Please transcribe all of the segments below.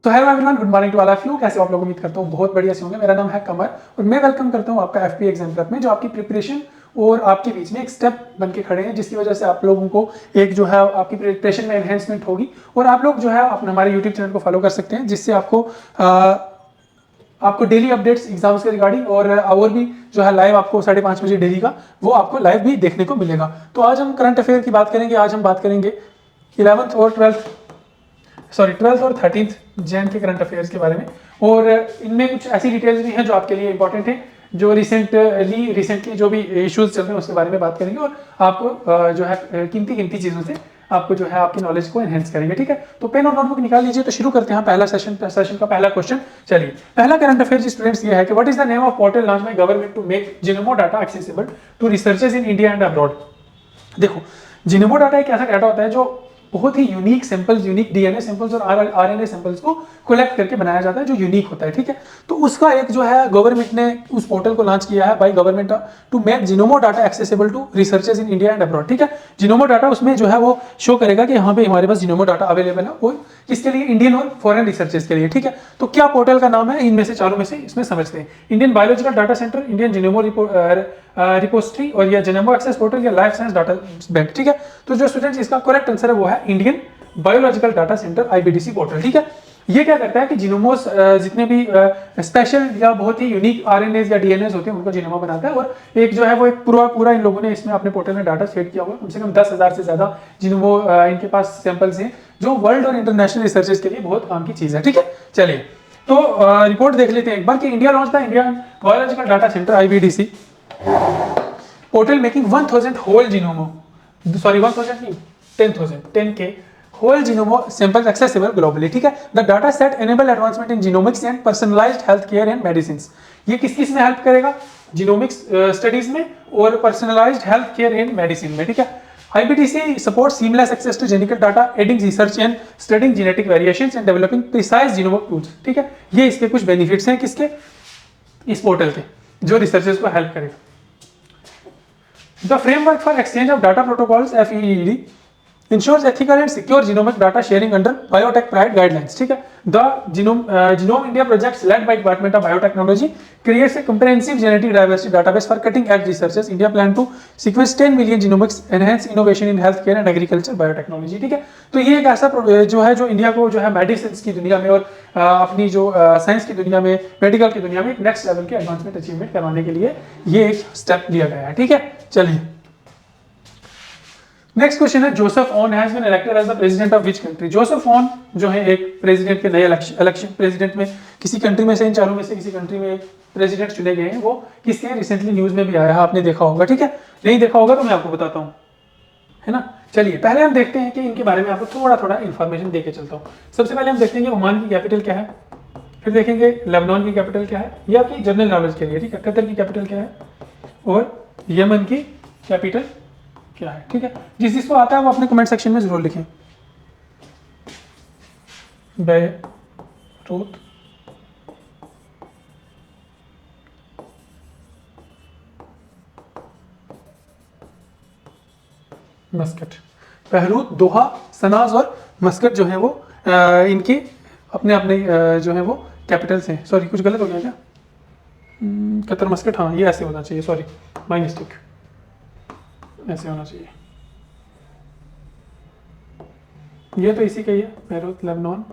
तो hello everyone, good morning to all of you. कैसे आप लोग? उम्मीद करता हूँ बहुत बढ़िया से होंगे। मेरा नाम है कमर और मैं वेलकम करता हूँ आपका एफपी एग्जाम प्रेप में, जो आपकी प्रिपरेशन और आपके बीच में एक स्टेप बन के खड़े हैं, जिसकी वजह से आप लोगों को एक जो है आपकी प्रिपरेशन में एनहेंसमेंट होगी। और आप लोग जो है अपने हमारे यूट्यूब चैनल को फॉलो कर सकते हैं, जिससे आपको डेली अपडेट्स एग्जाम्स के रिगार्डिंग और भी जो है लाइव आपको 5:30 बजे डेली का वो आपको लाइव भी देखने को मिलेगा। तो आज हम करंट अफेयर की बात करेंगे। आज हम बात करेंगे 11th और 12th और 13th जैन के करंट अफेयर्स के बारे में। और इनमें कुछ ऐसी डिटेल्स भी हैं जो आपके लिए इंपॉर्टेंट है, जो रिसेंटली जो भी इश्यूज चल रहे हैं उसके बारे में बात करेंगे और आपको जो है कीमती चीज़ों से आपको जो है आपकी नॉलेज को एनहेंस करेंगे। ठीक है, तो पेन और नोटबुक निकाल लीजिए। तो शुरू करते हैं पहला सेशन का पहला क्वेश्चन। चलिए, पहला करंट अफेयर स्टूडेंट्स ये है कि what is the name of portal launch by government to make genome data accessible to researchers in India and abroad. देखो, जीनोम डाटा एक ऐसा डाटा होता है जो बहुत ही unique samples, unique DNA samples और आरएनए सैंपल्स को कलेक्ट करके बनाया जाता है, जो यूनिक होता है। ठीक है, तो उसका एक जो है गवर्नमेंट ने उस पोर्टल को लॉन्च किया है by government to make genome data accessible to researchers in India and abroad. ठीक है, जीनोमो डाटा उसमें जो है वो शो करेगा कि यहाँ पे हमारे पास जीनोमो डाटा अवेलेबल है, वो किसके लिए? इंडियन और फॉरेन रिसर्चर्स के लिए। ठीक है, तो क्या पोर्टल का नाम है? इनमें से चारों में से इसमें समझते हैं। Indian biological data centre, Indian genome repository, और या जीनोमो एक्सेस पोर्टल, या लाइफ साइंस डाटा बैंक। ठीक है, तो जो स्टूडेंट्स इसका करेक्ट आंसर है वो है Indian biological data centre IBDC portal. ठीक है, ये क्या करता है कि जीनोमोस जितने भी स्पेशल या बहुत ही यूनिक RNAs या DNAs होते हैं उनको जीनोमो बनाता है। और एक जो है वो एक पूरा इन लोगों ने इसमें अपने पोर्टल में डाटा सेट किया हुआ है। कम से कम 10,000 से ज्यादा जीनोमो इनके पास सैंपल्स हैं, जो वर्ल्ड और इंटरनेशनल रिसर्चेस के लिए बहुत काम की चीज है। ठीक है, चलिए तो रिपोर्ट देख लेते हैं एक बार कि India launch the Indian biological data centre IBDC portal making 1000 whole genome, sorry 1000 नहीं, 10K whole genome samples accessible globally। ठीक है, the data set enable advancement in genomics and personalized health care and medicine. ये किस में help करेगा? Genomics studies में और personalized health care and medicine में। ठीक है, IBDC support seamless access to genetic data, adding research and studying genetic variations and developing precise genomic tools. ठीक है, ये इसके कुछ बेनिफिट्स हैं किसके? इस पोर्टल के, जो रिसर्चर्स को हेल्प करेगा। The framework for exchange of data protocols FEED ensures ethical and secure genomic data sharing under Biotech Pride guidelines। ठीक है, the Genome India projects led by Department of Biotechnology creates a comprehensive genetic diversity database for cutting edge researchers। India plan to sequence 10 million genomics, enhance innovation in healthcare and agriculture biotechnology। ठीक है, तो ये एक ऐसा जो है जो India को जो है मेडिसिन की दुनिया में और अपनी जो साइंस की दुनिया में, मेडिकल की दुनिया में एक नेक्स्ट लेवल के एडवांसमेंट अचीवमेंट करवाने के लिए ये एक स्टेप लिया गया है। ठीक है, चलिए नेक्स्ट क्वेश्चन है, Joseph Aoun has been elected as the president of which country. Joseph Aoun जो है एक प्रेसिडेंट के नए इलेक्शन प्रेसिडेंट में किसी कंट्री में से, इन चारों में से किसी कंट्री में एक प्रेसिडेंट चुने गए हैं। वो किसके? रिसेंटली न्यूज में भी आया है, आपने देखा होगा। ठीक है, नहीं देखा होगा तो मैं आपको बताता हूँ, है ना। चलिए पहले हम देखते हैं कि इनके बारे में आपको थोड़ा इन्फॉर्मेशन देके चलता हूँ। सबसे पहले हम देखते हैं कि ओमान की कैपिटल क्या है, फिर देखेंगे लेबनान की कैपिटल क्या है, ये आपकी जनरल नॉलेज के लिए। ठीक है, कतर की कैपिटल क्या है और यमन की कैपिटल क्या है। ठीक है, जिसको आता है वो अपने कमेंट सेक्शन में जरूर लिखें। बेरूत, मस्कट, बेरूत, दोहा, सनाज और मस्कट जो है वो इनके अपने जो है वो कैपिटल्स हैं। सॉरी, कुछ गलत हो गया क्या? कतर, मस्कट, हाँ ये ऐसे होना चाहिए, सॉरी माय मिस्टेक, ऐसे होना चाहिए। ये तो इसी का ही है, बेरूत लेबनान,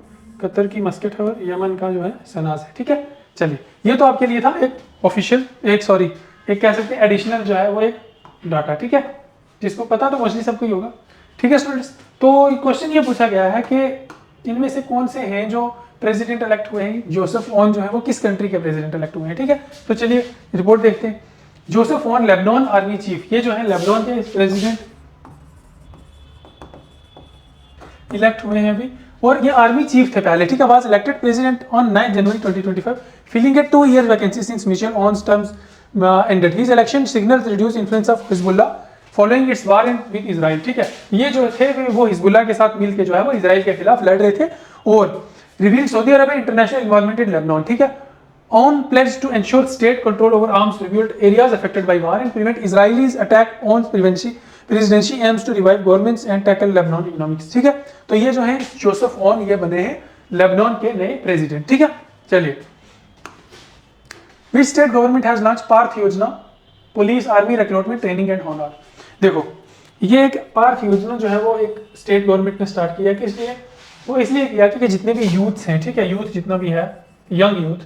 कतर की मस्कट है और यमन का जो है सनाज है। ठीक है, चलिए ये तो आपके लिए था एक ऑफिशियल, एक कह सकते हैं एडिशनल जो है वो एक डाटा। ठीक है, जिसको पता तो मोस्टली सबको ही होगा। ठीक है स्टूडेंट्स, तो क्वेश्चन ये पूछा गया है कि इनमें से कौन से हैं जो प्रेसिडेंट इलेक्ट हुए हैं। जोसेफ ऑन जो है वो किस कंट्री के प्रेसिडेंट इलेक्ट हुए हैं। ठीक है, तो चलिए रिपोर्ट देखते हैं। Joseph on Lebanon army chief, ये जो है लेबनान के प्रेसिडेंट इलेक्ट हुए हैं अभी, और ये आर्मी चीफ थे पहले। ठीक है, was elected president on 9 January 2025 filling a 2 year vacancy since Michel Aoun terms ended. His election signals reduce influence of Hezbollah following its war with Israel. ठीक है, ये जो थे वो हिजबुल्लाह के साथ मिलकर जो है वो इजराइल के खिलाफ लड़ रहे थे और reveal Saudi Arab international involvement in Lebanon. ठीक है, on pledge to ensure state control over arms revealed areas affected by war and prevent Israelis attack on presidency aims to revive governments and tackle Lebanon economics। ठीक है, तो ये जो है Joseph on ये बने हैं लेबनान के नए प्रेसिडेंट। ठीक है, चलिए। Which state government has launch Parth Yojana, police army recruitment training and honour. देखो, ये एक पार्थ योजना जो है वो एक स्टेट गवर्नमेंट ने स्टार्ट किया। किस लिए? वो इसलिए किया कि जितने भी यूथ्स हैं, ठीक है, यूथ जितना भी है, यंग यूथ,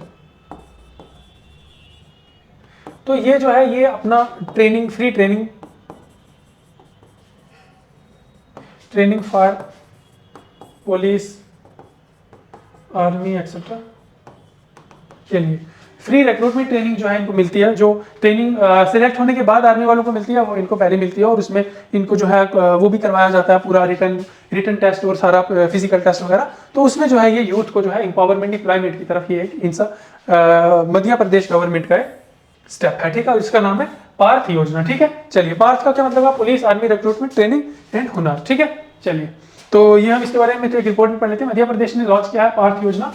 तो ये जो है ये अपना training, free training for police army etcetera के लिए फ्री रिक्रूटमेंट ट्रेनिंग जो है इनको मिलती है। जो ट्रेनिंग सिलेक्ट होने के बाद आर्मी वालों को मिलती है वो इनको पहले मिलती है, और उसमें इनको जो है वो भी करवाया जाता है पूरा रिटन टेस्ट और सारा फिजिकल टेस्ट वगैरह। तो उसमें जो है ये यूथ को जो है एम्पावरमेंट एम्प्लॉयमेंट की तरफ ये एक मध्य प्रदेश गवर्नमेंट का स्टेप है। ठीक है, इसका नाम है पार्थ योजना। ठीक है, चलिए। पार्थ का क्या मतलब है? Police army recruitment training and हुनर। ठीक है, चलिए। तो ये हम इसके बारे में तो एक रिपोर्ट में पढ़ लेते हैं। मध्य प्रदेश ने लॉन्च किया है पार्थ योजना,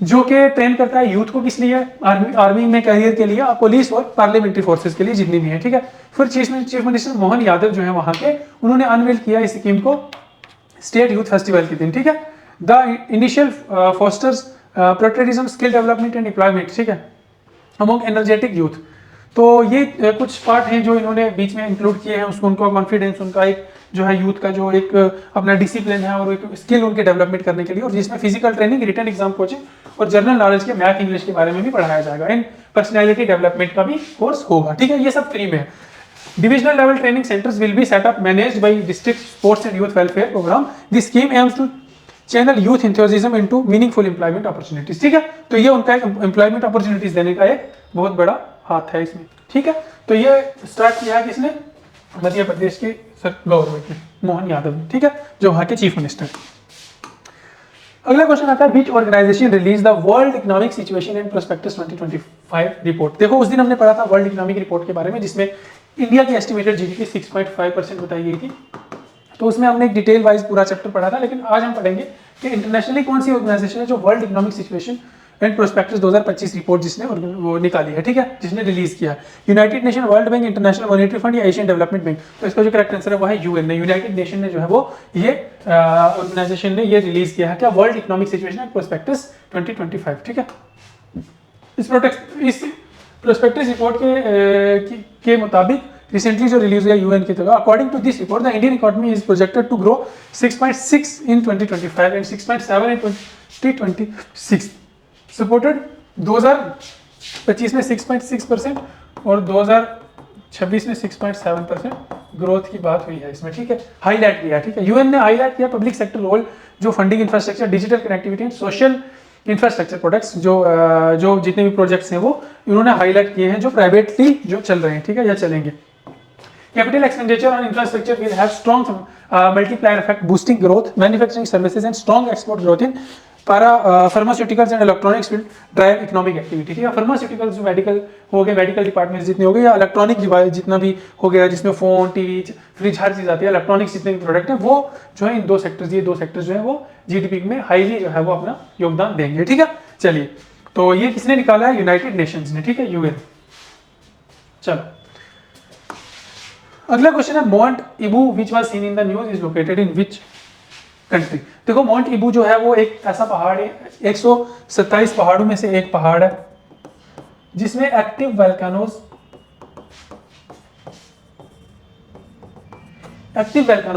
जो कि ट्रेन करता है यूथ को। किस लिए? आर्मी में करियर के लिए, पुलिस और पार्लियामेंट्री फोर्सेस के लिए जितनी भी है। ठीक है, फिर चीफ मिनिस्टर मोहन यादव जो है वहां के, उन्होंने अनवील किया इस स्कीम को स्टेट यूथ फेस्टिवल के दिन। ठीक है, the initial fosters patriotism, skill development and employment. ठीक है, अमंग एनर्जेटिक यूथ। तो ये कुछ पार्ट हैं जो इन्होंने बीच में इंक्लूड किए हैं। उसको उनका कॉन्फिडेंस, उनका एक जो है यूथ का जो एक अपना डिसिप्लिन है और एक स्किल उनके डेवलपमेंट करने के लिए, और जिसमें physical training, written exam coaching और जनरल नॉलेज के मैथ इंग्लिश के बारे में भी पढ़ाया जाएगा। इन पर्सनैलिटी डेवलपमेंट का भी कोर्स होगा। ठीक है, ये सब फ्री में है। Divisional level training centres will be set up managed by district sports and youth welfare programme. This scheme aims to channel youth enthusiasm into meaningful employment opportunities. ठीक है, तो ये उनका एम्प्लॉयमेंट अपॉर्चुनिटीज देने का एक बहुत बड़ा हाथ है इसमें। ठीक है, तो ये स्टार्ट किया है किसने? मध्य प्रदेश के गवर्नमेंट ने, मोहन यादव ने। ठीक है, जो वहां के चीफ मिनिस्टर। अगला क्वेश्चन आता है, which organisation release the world economic situation and prospects 2025 report. देखो, उस दिन हमने पढ़ा था वर्ल्ड इकोनॉमिक रिपोर्ट के बारे में, जिसमें इंडिया की एस्टिमेटेड जीडीपी 6.5% बताई गई थी। तो उसमें हमने एक डिटेल वाइज पूरा चैप्टर पढ़ा था। लेकिन आज हम पढ़ेंगे कि इंटरनेशनली कौन सी ऑर्गेनाइजेशन है जो world economic situation and prospects 2025 report जिसने वो निकाली है। ठीक है, जिसने रिलीज किया है। United nation, world bank, international monetary fund या एशियन डेवलपमेंट बैंक। तो इसका जो करेक्ट आंसर है वो है यूएन ने, यूनाइटेड नेशन ने जो है वो ये ऑर्गेनाइजेशन ने ये रिलीज किया है क्या? World economic situation and prospects 2025। ठीक है, इस प्रोस्पेक्टस रिपोर्ट के मुताबिक रिसेंटली जो रिलीज हुआ यूएन की तरफ, according to this report the Indian economy is projected to grow 6.6 in 2025 and 6.7 in 2026, supported 2025 में 6.6% और 2026 में 6.7% ग्रोथ की बात हुई है इसमें। ठीक है, हाईलाइट किया। ठीक है, यूएन ने हाईलाइट किया पब्लिक सेक्टर रोल, जो funding infrastructure, digital connectivity and social infrastructure products, जो जितने भी प्रोजेक्ट्स हैं वो इन्होंने हाईलाइट किए हैं जो प्राइवेटली जो चल रहे हैं। ठीक है, या चलेंगे। Capital expenditure on infrastructure will have strong multiplier effect, boosting growth, manufacturing services and strong export growth in pharmaceuticals and electronics will drive economic activity। ठीक है, फार्मास्यूटिकल्स जो मेडिकल हो गए, मेडिकल डिपार्टमेंट्स जितने हो गए, या इलेक्ट्रॉनिक डिवाइस जितना भी हो गया, जिसमें फोन, टीवी, फ्रिज, हर चीज आती है, इलेक्ट्रॉनिक्स जितने भी प्रोडक्ट है, वो जो है इन दो सेक्टर्स, ये दो सेक्टर्स जो है वो जीडीपी में हाईली जो है वो अपना योगदान देंगे। ठीक है, चलिए। तो ये किसने निकाला है? यूनाइटेड नेशंस ने। ठीक है, यूएन। चलो, अगला क्वेश्चन है, mount Ibu which was seen in the news is located in which country. देखो, माउंट इबू जो है वो एक ऐसा पहाड़ है, 127 पहाड़ों में से एक पहाड़ है, जिसमें एक्टिव वोल्केनोज,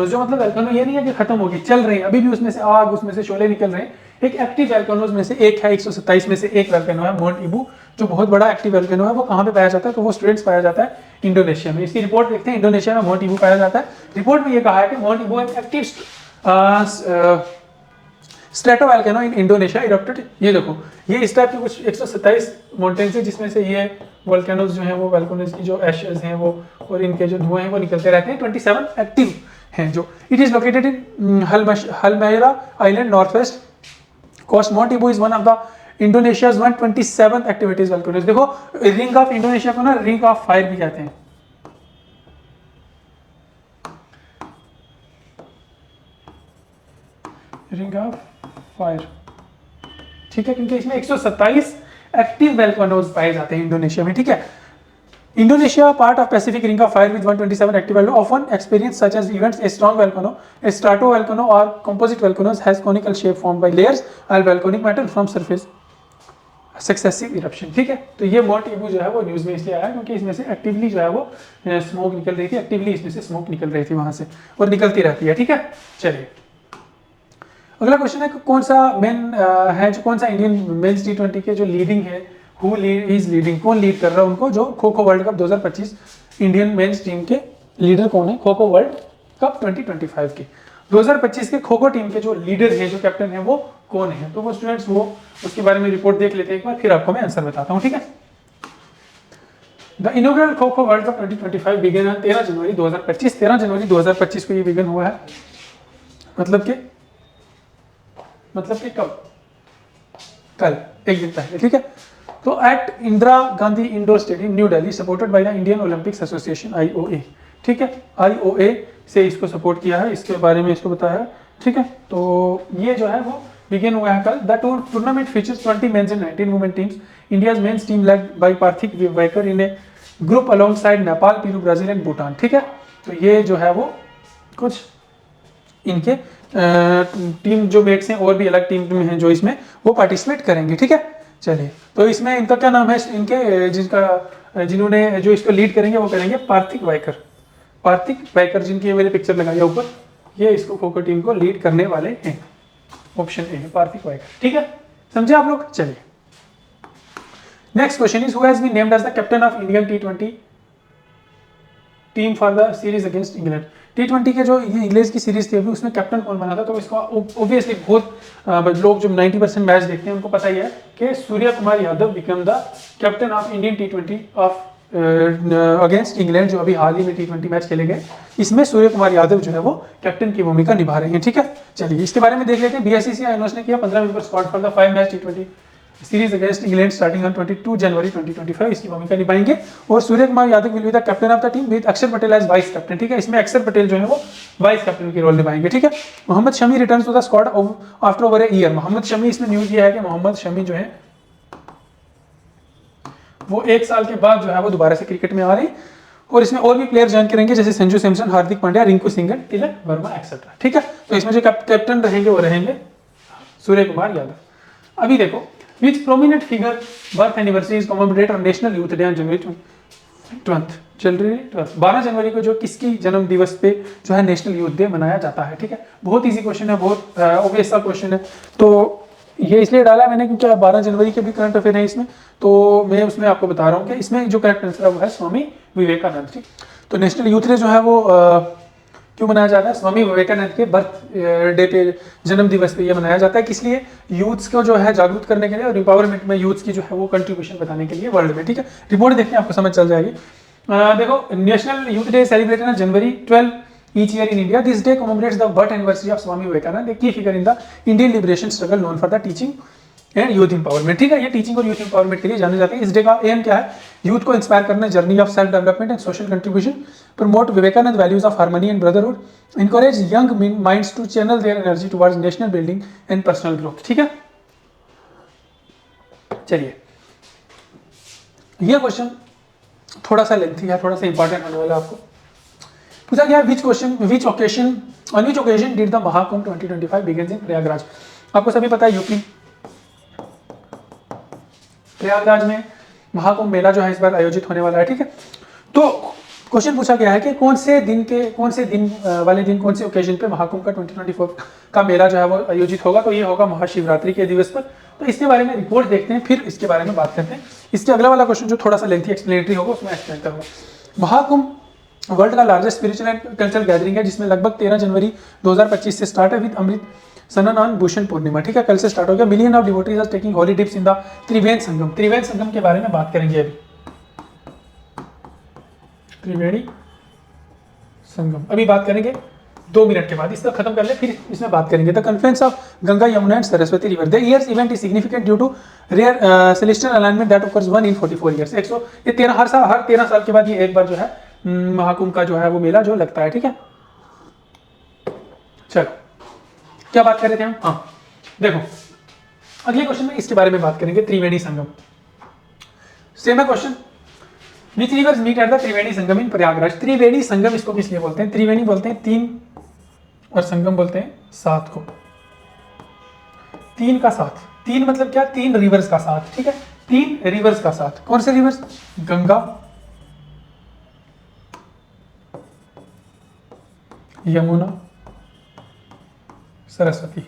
जो मतलब वोल्केनो ये नहीं है कि खत्म होगी, चल रही है अभी भी, उसमें से आग, उसमें से शोले निकल रहे हैं। एक एक्टिव वोल्केनोज में से एक है, 127 में से एक वोल्केनो है माउंट इबू, जो बहुत बड़ा एक्टिव वोल्केनो है। वो कहाँ पे पाया जाता है? तो वो स्टूडेंट्स पाया जाता है इंडोनेशिया में। इसकी रिपोर्ट देखते हैं, इंडोनेशिया में माउंट इबू पाया जाता है। रिपोर्ट में ये कहा है कि माउंट इबू एक active strato volcano in Indonesia erupted. ये देखो, ये इस टाइप के कुछ 127 माउंटेन्स है, जिसमें से ये वोल्केनोज जो हैं वो वोल्केनोज की जो एशेस हैं वो और इनके जो धुएं हैं वो निकलते रहते हैं। 27 एक्टिव हैं जो। It is located in Halmahera island, north west coast. Mount Ibu is one of the Indonesia's 127 activities volcanoes. देखो, रिंग ऑफ इंडोनेशिया को ना रिंग ऑफ फायर भी कहते हैं। Ring of fire. ठीक है, क्योंकि इसमें 127 एक्टिव वोल्केनोज पाए जाते हैं इंडोनेशिया में। ठीक है, Indonesia, part of Pacific Ring of Fire with 127 active volcanoes, often experience such as events. A strong volcano, a stratovolcano or composite volcanoes has conical shape formed by layers of volcanic matter from surface successive eruption. ठीक है, तो ये mount ईबू जो है वो news में इसलिए आया क्योंकि इसमें से एक्टिवली जो है वो स्मोक निकल रही थी, एक्टिवली इसमें से स्मोक निकल रही थी वहां से और निकलती रहती है। ठीक है, चलिए अगला क्वेश्चन है कि कौन सा मेन है जो कौन सा इंडियन मेंस T20 के जो लीडिंग है, हु इज लीडिंग, कौन लीड कर रहा है उनको, जो kho kho world cup 2025 Indian men's team के लीडर कौन है, खो खो वर्ल्ड कप 2025 के 2025 के खो खो टीम के जो लीडर है, जो कैप्टन है वो कौन है। तो वो स्टूडेंट्स वो उसके बारे में रिपोर्ट देख लेते हैं एक बार, फिर आपको मैं आंसर बताता हूँ। ठीक है, the inaugural kho kho world cup 2025 begin 13 जनवरी 2025। 13 जनवरी 2025 को ये बिगन हुआ है, मतलब कि कब, कल, एक दिन पहले। ठीक है, तो at Indira Gandhi indoor stadium New Delhi, supported by the Indian Olympics association IOA। ठीक है, IOA से इसको सपोर्ट किया है, इसके बारे में इसको बताया है। ठीक है, तो ये जो है वो बिगिन हुआ है कल। The tournament features 20 men's and 19 women teams. India's men's team led by Pratik Waikar in a group alongside Nepal, Peru, Brazil and Bhutan. ठीक है, तो ये जो है वो कुछ इनके टीम जो मेट्स हैं और भी अलग टीम में हैं जो इसमें वो पार्टिसिपेट करेंगे। ठीक है, चलिए तो इसमें इनका क्या नाम है, इनके जिन्होंने जो इसको लीड करेंगे वो करेंगे पार्थिक वाइकर जिनकी मैंने पिक्चर लगाई है ऊपर, ये इसको खो खो टीम को लीड करने वाले हैं। ऑप्शन ए है पार्थिक वाइकर। ठीक है, समझे आप लोग। चलिए next question is, who has been named as the captain of Indian T20 team for the series against England. T20 के जो ये इंग्लैंड की सीरीज थी अभी, उसमें कैप्टन कौन बना था, तो इसका ऑब्वियसली बहुत लोग जो 90% मैच देखते हैं उनको पता ही है कि Surya Kumar Yadav become the captain of Indian T20 of against England, जो अभी हाल ही में T20 मैच खेले गए, इसमें सूर्य कुमार यादव जो है वो कैप्टन की भूमिका निभा रहे हैं। ठीक है, चलिए इसके बारे में देख लेते हैं। BCCI ने किया 15 member squad for the 5 match T20 series against England starting on 22 January 2025 इसकी भूमिका निभाएंगे और Surya Kumar Yadav will be the captain of the team with Akshar Patel as vice captain. ठीक है, इसमें अक्षर पटेल जो है वो वाइस कैप्टन की रोल निभाएंगे। ठीक है, Mohammed Shami returns to the squad after over a year. Mohammed Shami, इसमें न्यूज ये है कि मोहम्मद शमी जो है वो 1 साल के बाद जो है वो दोबारा से क्रिकेट में आ रहे हैं और इसमें और भी प्लेयर ज्वाइन करेंगे जैसे संजू सैमसन, हार्दिक पांड्या, रिंकू सिंह, तिलक वर्मा एक्सेट्रा। ठीक है, तो इसमें जो कैप्टन रहेंगे वो रहेंगे सूर्य कुमार यादव। अभी देखो, which prominent figure birth anniversary is commemorated on national youth day on January 12 जनवरी को जो किसकी जन्म दिवस पे जो है नेशनल यूथ डे मनाया जाता है। ठीक है, बहुत इजी क्वेश्चन है, बहुत ऑब्वियस सा क्वेश्चन है, तो ये इसलिए डाला मैंने क्योंकि 12 जनवरी के भी करंट अफेयर है इसमें, तो मैं उसमें आपको बता रहा हूँ कि इसमें जो करेक्ट आंसर है वो है स्वामी विवेकानंद। ठीक, तो नेशनल यूथ डे जो है वो क्यों मनाया जाता है, स्वामी विवेकानंद के बर्थ डे पे, जन्म दिवस पे ये मनाया जाता है। किस लिए, यूथ्स को जो है जागरूक करने के लिए और एम्पावरमेंट में यूथ्स की जो है वो कंट्रीब्यूशन बताने के लिए वर्ल्ड में। ठीक है, रिपोर्ट देखते हैं आपको समझ चल जाएगी। देखो, national youth day celebrated on January 12 each year in India. This day commemorates the birth anniversary of Swami Vivekananda, a key figure in the Indian liberation struggle known for the teaching and youth empowerment. ठीक है, ये teaching और youth empowerment के लिए जाने जाते हैं। इस डे का एम क्या है, यूथ को इंस्पायर करना, journey of self development and social contribution, promote Vivekananda values of harmony and brotherhood, encourage young minds to channel their energy towards national building and personal growth। ठीक है, चलिए ये क्वेश्चन थोड़ा सा लेंथी है, थोड़ा सा इंपॉर्टेंट होने वाला है आपको। पूछा गया which occasion did the Mahakumbh 2025 begins in Prayagraj. आपको सभी पता है यूपी प्रयागराज में महाकुंभ मेला जो है इस बार आयोजित होने वाला है। ठीक है, तो क्वेश्चन पूछा गया है कि कौन से ओकेजन पे महाकुंभ का 2024 का मेला जो है वो आयोजित होगा। तो ये होगा महाशिवरात्रि के दिवस पर। तो इसके बारे में रिपोर्ट देखते हैं, फिर इसके बारे में बात करते हैं। इसके अगला वाला क्वेश्चन जो थोड़ा सा लेंथी एक्सप्लेनेटरी होगा उसमें एक्सप्लेन करूंगा। महाकुंभ वर्ल्ड का largest spiritual and cultural gathering है जिसमें लगभग 13 जनवरी 2025 से स्टार्ट है विद अमृत स्नान ऑन भूषण पूर्णिमा। ठीक है, कल से स्टार्ट हो गया। Million of devotees are taking holy dips in the Triveni Sangam. Triveni Sangam के बारे में बात करेंगे अभी। त्रिवेणी संगम अभी बात करेंगे 2 मिनट के बाद, इसका खत्म कर ले फिर इसमें बात करेंगे। The confluence of Ganga, Yamuna and Saraswati river. The year's event is significant due to rare celestial alignment that occurs 1 in 44 years. ये 13 साल के बाद ये एक बार जो है महाकुंभ का जो है वो मेला जो लगता है। ठीक है, चलो क्या बात कर रहे थे हम, हाँ देखो अगले क्वेश्चन में इसके बारे में बात करेंगे, त्रिवेणी संगम। सेम है question, which rivers meet at the Triveni Sangam in Prayagraj. Triveni Sangam इसको किस लिए बोलते हैं? त्रिवेणी बोलते हैं तीन, और संगम बोलते हैं सात को। तीन का साथ, तीन मतलब क्या? तीन रिवर्स का साथ, ठीक है, तीन रिवर्स का साथ। कौन से रिवर्स? गंगा, यमुना, सरस्वती।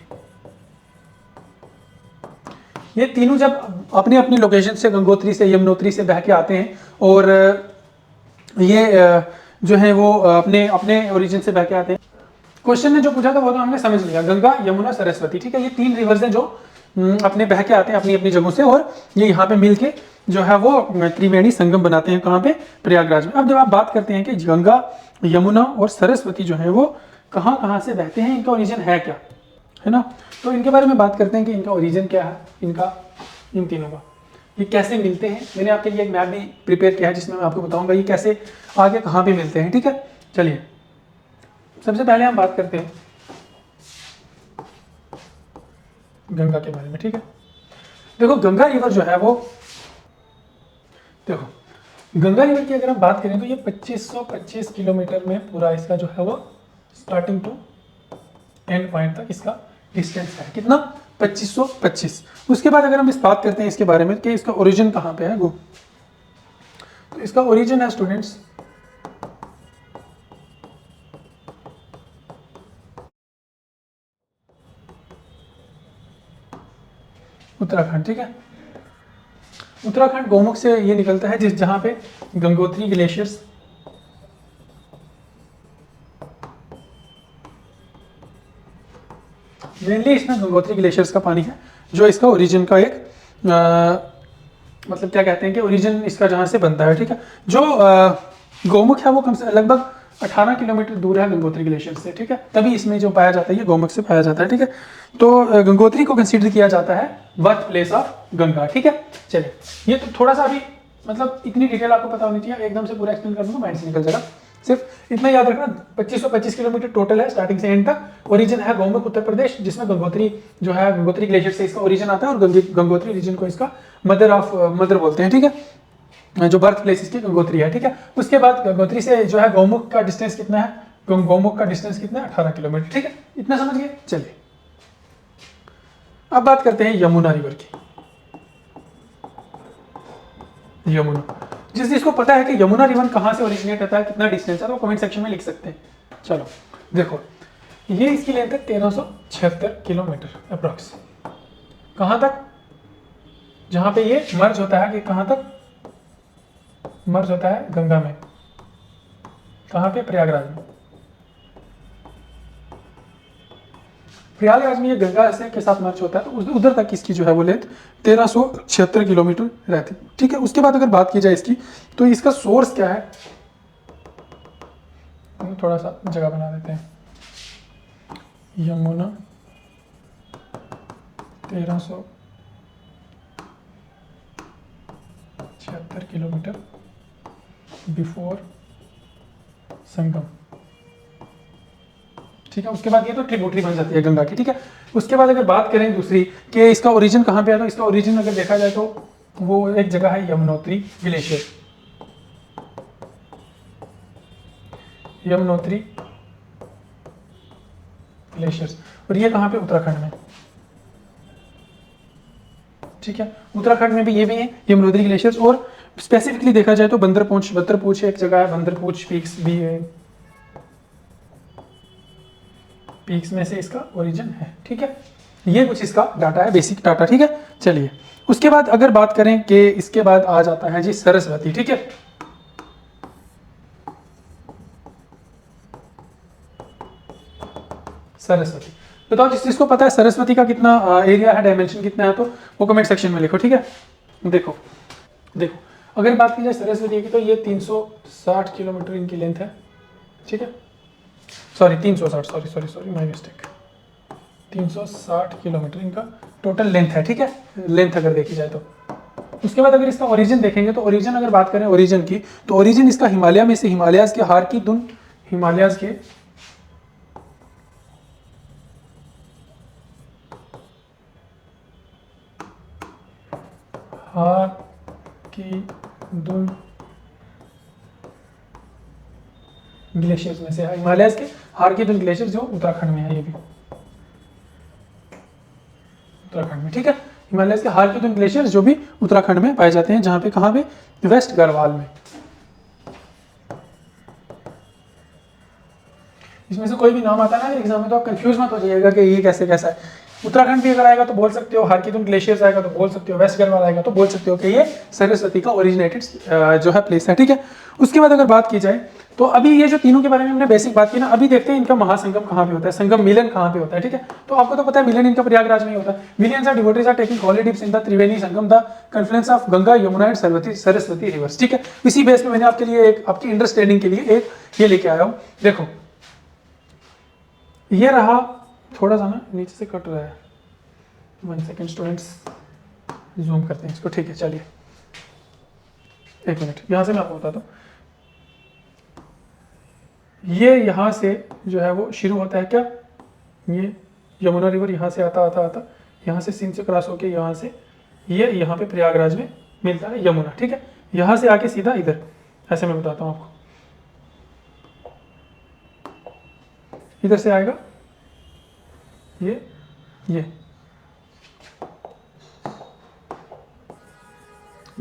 ये तीनों जब अपनी अपनी लोकेशन से, गंगोत्री से, यमुनोत्री से बह के आते हैं, और ये जो है वो अपने अपने ओरिजिन से बह के आते हैं। क्वेश्चन ने जो पूछा था वो तो हमने समझ लिया, गंगा, यमुना, सरस्वती, ठीक है। ये तीन रिवर्स हैं जो अपने बह के आते हैं अपनी अपनी जगहों से, और ये यहाँ पे मिलके जो है वो त्रिवेणी संगम बनाते हैं। कहाँ पे? प्रयागराज में। अब जब आप बात करते हैं कि गंगा, यमुना और सरस्वती जो है वो कहाँ कहाँ से बहते हैं, इनका ओरिजिन है क्या, है ना, तो इनके बारे में बात करते हैं कि इनका ओरिजिन क्या है, इनका, इन तीनों का, ये कैसे मिलते हैं। मैंने आपके लिए एक मैप भी प्रिपेयर किया है जिसमें मैं आपको बताऊंगा ये कैसे आगे कहाँ पे मिलते हैं, ठीक है। चलिए सबसे पहले हम बात करते हैं गंगा के बारे में, ठीक है। देखो गंगा रिवर जो है वो, देखो गंगा रिवर की अगर हम बात करें तो ये 2525 किलोमीटर में पूरा इसका जो है वो स्टार्टिंग टू एंड पॉइंट तक इसका डिस्टेंस है। कितना? 2525। उसके बाद अगर हम इस बात करते हैं इसके बारे में कि इसका ओरिजिन कहाँ पे है वो, तो इसका ओरिजिन है स्टूडेंट्स उत्तराखंड, ठीक है। उत्तराखंड गोमुख से ये निकलता है, जिस जहां पे गंगोत्री ग्लेशियर्स मेनली इसमें गंगोत्री ग्लेशियर्स का पानी है जो इसका ओरिजिन का एक मतलब क्या कहते हैं कि ओरिजिन इसका जहां से बनता है, ठीक है। जो गोमुख है वो कम से लगभग 18 किलोमीटर दूर है गंगोत्री ग्लेशियर से, ठीक है। तभी इसमें जो पाया जाता है ये गोमुख से पाया जाता है, ठीक है। तो गंगोत्री को कंसीडर किया जाता है बर्थ प्लेस ऑफ गंगा, ठीक है। चलिए ये तो थोड़ा सा अभी मतलब इतनी डिटेल आपको पता होनी चाहिए, एकदम से पूरा एक्सप्लेन कर दूंगा माइंड से निकल जाएगा। सिर्फ इतना याद रखना 2525 किलोमीटर टोटल है स्टार्टिंग से एंड तक। ओरिजिन है गोमुख उत्तर प्रदेश, जिसमें गंगोत्री जो है गंगोत्री ग्लेशियर से इसका ओरिजिन आता है, और गंगोत्री रीजन को इसका मदर बोलते हैं, ठीक है। जो बर्थ प्लेस इसकी गंगोत्री है, ठीक है। उसके बाद गंगोत्री से जो है गोमुख का डिस्टेंस कितना है, गोमुख का डिस्टेंस कितना है? 18 किलोमीटर, ठीक है। इतना समझ गए। चलिए अब बात करते हैं यमुना रिवर की। यमुना, जिसको पता है कि यमुना रिवर कहाँ से ओरिजिनेट होता है, कितना डिस्टेंस है, तो कमेंट सेक्शन में लिख सकते हैं। चलो देखो ये इसकी लेंथ है 1376 किलोमीटर अप्रॉक्स। कहाँ तक? जहां पे ये मर्ज होता है, कि कहाँ तक मर्ज होता है? गंगा में। कहाँ पे? प्रयागराज में। प्रयागराज में ये गंगा से के साथ मर्ज होता है, तो उधर तक इसकी जो है वो लेंथ 1376 किलोमीटर रहती है, ठीक है। उसके बाद अगर बात की जाए इसकी, तो इसका सोर्स क्या है, हम थोड़ा सा जगह बना देते हैं। यमुना 1376 किलोमीटर बिफोर संगम, ठीक है। उसके बाद ये तो ट्रिब्यूटरी बन जाती है गंगा की, ठीक है। उसके बाद अगर बात करें दूसरी कि इसका ओरिजिन कहाँ पे है, तो इसका ओरिजिन अगर देखा जाए तो वो एक जगह है यमुनोत्री ग्लेशियर। यमुनोत्री ग्लेशियर्स, और ये कहाँ पे? उत्तराखंड में, ठीक है। उत्तराखंड में भी ये भी है यमुनोत्री ग्लेशियर्स, और स्पेसिफिकली देखा जाए तो बंदरपूछ एक जगह है, बंदरपूछ पीक्स भी है, पीक्स में से इसका ओरिजिन है, ठीक है। ये कुछ इसका डाटा है, बेसिक डाटा, ठीक है। चलिए उसके बाद अगर बात करें कि इसके बाद आ जाता है जी सरस्वती, ठीक है। सरस्वती बताओ जिसको पता है सरस्वती का कितना एरिया है, डायमेंशन कितना है, तो वो कमेंट सेक्शन में लिखो, ठीक है। देखो अगर बात की जाए सरस्वती की, तो ये 360 किलोमीटर इनकी लेंथ है, ठीक है। Sorry 360, sorry my mistake, 360 kilometre इनका टोटल लेंथ है, ठीक है। लेंथ अगर देखी जाए तो उसके बाद अगर इसका ओरिजिन देखेंगे, तो ओरिजिन अगर बात करें ओरिजिन की, तो ओरिजिन इसका हिमालय में से, हिमालयाज के हार की दुन, हिमालयाज के हार की दुन ग्लेशियर्स में से है, हिमालय के हारकीदुन ग्लेशियर जो उत्तराखंड में है, ये भी उत्तराखंड में, ठीक है। हिमालय के हारकीदुन ग्लेशियर जो भी उत्तराखंड में पाए जाते हैं, जहां पे, कहां पे, वेस्ट गढ़वाल में। इसमें से कोई भी नाम आता है ना एग्जाम में तो आप कंफ्यूज मत हो जाइएगा कि ये कैसे कैसा है। उत्तराखंड भी अगर आएगा तो बोल सकते हो, हारकीदुन ग्लेशियर्स आएगा तो बोल सकते हो, वेस्ट गढ़वाल आएगा तो बोल सकते हो कि ये सरस्वती का ओरिजिनेटेड जो है प्लेस है, ठीक है। उसके बाद अगर बात की जाए तो अभी ये जो तीनों के बारे में हमने बेसिक बात की ना, अभी देखते हैं इनका महासंगम कहाँ पे होता है, संगम मिलन कहाँ पे होता है, ठीक है। तो आपको तो पता है मिलन इनका प्रयागराज में ही होता है। Millions of devotees are taking holidays in the Triveni Sangam, the confluence of Ganga Yamuna and Saraswati rivers, ठीक है। इसी बेस में मैंने आपके लिए एक, आपकी अंडरस्टैंडिंग के लिए एक ये लेके आया हूँ। देखो ये रहा, थोड़ा सा ना नीचे से कट रहा है, 1 सेकेंड स्टूडेंट्स, जूम करते हैं इसको, ठीक है। चलिए 1 मिनट, यहां से मैं आपको बताता हूँ। ये यहाँ से जो है वो शुरू होता है क्या, ये यमुना रिवर यहाँ से आता आता आता यहाँ से सिंध से क्रॉस होके यहाँ से ये यहाँ पे प्रयागराज में मिलता है यमुना, ठीक है। यहाँ से आके सीधा इधर, ऐसे मैं बताता हूँ आपको, इधर से आएगा ये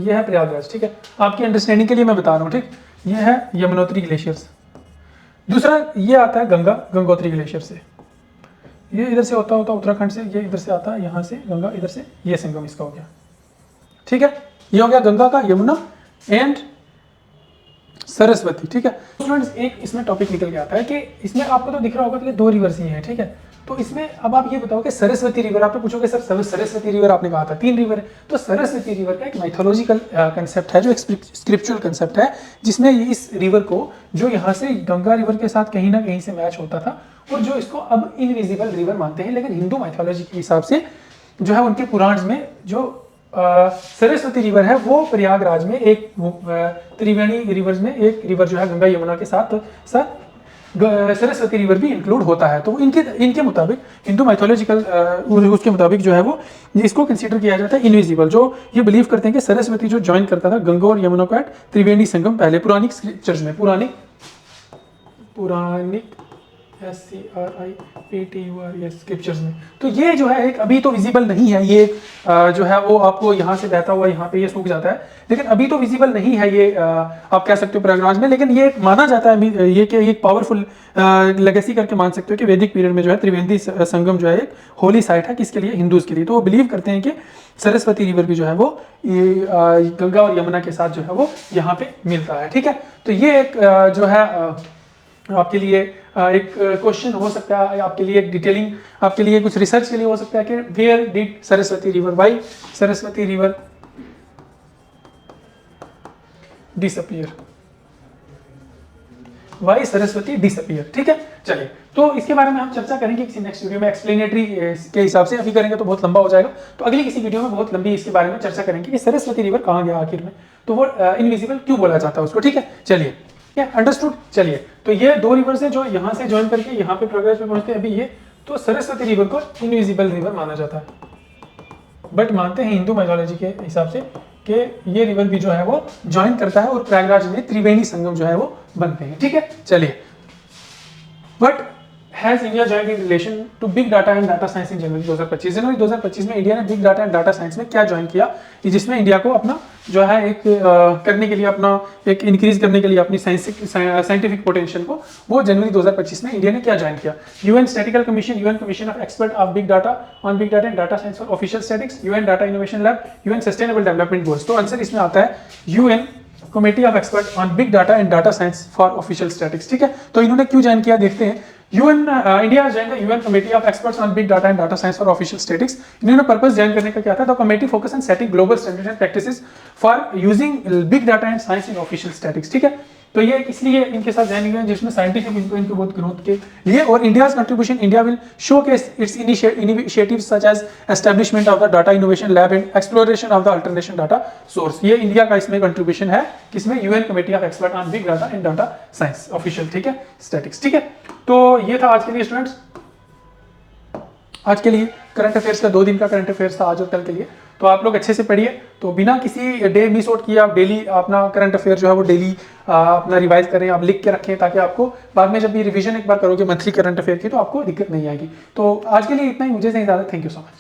है प्रयागराज, ठीक है। आपकी अंडरस्टैंडिंग के लिए मैं बता रहा हूँ, ठीक। ये है यमुनोत्री ग्लेशियर्स। दूसरा ये आता है गंगोत्री ग्लेशियर से, ये इधर से होता उत्तराखंड से, ये इधर से आता है यहाँ से गंगा, इधर से ये संगम इसका हो गया, ठीक है। ये हो गया गंगा का, यमुना एंड सरस्वती, ठीक है। स्टूडेंट्स एक इसमें टॉपिक निकल के आता है कि इसमें आपको तो दिख रहा होगा कि 2 रिवर्स ही है, ठीक है। तो इसमें अब आप ये बताओ कि सरस्वती रिवर, आप पूछोगे सर सरस्वती रिवर आपने कहा था 3 रिवर है, तो सरस्वती रिवर का एक माइथोलॉजिकल कंसेप्ट है, जो एक स्क्रिप्चुअल कंसेप्ट है, जिसमें इस रिवर को जो यहाँ से गंगा रिवर के साथ कहीं ना कहीं से मैच होता था, और जो इसको अब इनविजिबल रिवर मानते हैं, लेकिन हिंदू माइथोलॉजी के हिसाब से जो है उनके पुराण में जो सरस्वती रिवर है वो प्रयागराज में एक त्रिवेणी रिवर्स में एक रिवर जो है गंगा यमुना के साथ साथ सरस्वती रिवर भी इंक्लूड होता है। तो इनके मुताबिक हिंदू माइथोलॉजिकल उसके मुताबिक जो है वो इसको कंसीडर किया जाता है इनविजिबल, जो ये बिलीव करते हैं कि सरस्वती जो ज्वाइन करता था गंगा और यमुना को एट त्रिवेणी संगम, पहले पुरानिक स्क्रिप्चर्स में, पुरानिक SCRIPTUR स्क्रिप्चर्स में। तो ये जो है एक अभी तो विजिबल नहीं है, ये जो है वो आपको यहाँ से बहता हुआ यहाँ पे ये सूख जाता है, लेकिन अभी तो विजिबल नहीं है ये, आप कह सकते हो प्रयागराज में, लेकिन ये माना जाता है ये कि एक पावरफुल लेगेसी करके मान सकते हो कि वैदिक पीरियड में जो है त्रिवेणी संगम जो है एक होली साइट है, किसके लिए, हिंदूज के लिए। तो वो बिलीव करते हैं कि सरस्वती रिवर भी जो है वो गंगा और यमुना के साथ जो है वो यहाँ पे मिलता है, ठीक है। तो ये एक जो है आपके लिए एक क्वेश्चन हो सकता है, आपके लिए एक डिटेलिंग, आपके लिए कुछ रिसर्च के लिए हो सकता है कि where did Saraswati river, why Saraswati river disappear, why Saraswati disappear, ठीक है। चलिए तो इसके बारे में हम चर्चा करेंगे किसी नेक्स्ट वीडियो में, एक्सप्लेनेटरी के हिसाब से, अभी करेंगे तो बहुत लंबा हो जाएगा, तो अगली किसी वीडियो में बहुत लंबी इसके बारे में चर्चा करेंगे कि सरस्वती रिवर कहाँ गया आखिर में, तो वो इनविजिबल क्यों बोला जाता है उसको, ठीक है। चलिए अंडरस्टूड। चलिए तो ये 2 रिवर्स हैं जो यहाँ से ज्वाइन करके यहाँ पे प्रयागराज में पहुंचते हैं, अभी ये तो सरस्वती रिवर को इनविजिबल रिवर माना जाता है, बट मानते हैं हिंदू माइथोलॉजी के हिसाब से कि ये रिवर भी जो है वो ज्वाइन करता है और प्रयागराज में त्रिवेणी संगम जो है वो बनते हैं, ठीक है। चलिए, but has India joined in relation to big data and data science in January 2025। जनवरी 2025 में इंडिया ने big data and data science में क्या ज्वाइन किया, जिसमें इंडिया को अपना जो है एक करने के लिए, अपना एक इंक्रीज करने के लिए अपनी साइंटिफिक पोटेंशियल को, वो जनवरी 2025 में इंडिया ने क्या ज्वाइन किया, UN statistical commission, UN commission of expert of big data on big data and data science for official statics, UN data innovation lab, UN sustainable development goals. तो answer इसमें आता है UN committee of expert on big data and data science for official statics, ठीक है। तो इन्होंने क्यों join किया देखते हैं। India join the UN committee of experts on big data and data science for official statics. इन्होंने पर्पस ज्वाइन करने का क्या था, the committee focus on setting global standards and practices for using big data and science in official statics, ठीक है। तो ये इसलिए इनके साथ ज्वाइन किया जिसमें साइंटिफिक इनके बहुत ग्रोथ के लिए, और India's contribution, India will showcase its initiatives such as establishment of the data innovation lab and exploration of the alternation data source. ये इंडिया का इसमें कंट्रीब्यूशन है, किसमें, UN committee of expert on big data and data science official, ठीक है, statics, ठीक है। तो ये था आज के लिए स्टूडेंट्स, आज के लिए करंट अफेयर्स का 2 दिन का करंट अफेयर्स था आज और कल के लिए। तो आप लोग अच्छे से पढ़िए। तो बिना किसी डे मिस आउट किए आप डेली अपना करंट अफेयर जो है वो डेली अपना रिवाइज करें, आप लिख के रखें, ताकि आपको बाद में जब भी रिवीजन एक बार करोगे मंथली करंट अफेयर की तो आपको दिक्कत नहीं आएगी। तो आज के लिए इतना ही, मुझे से इजाजत। Thank you so much.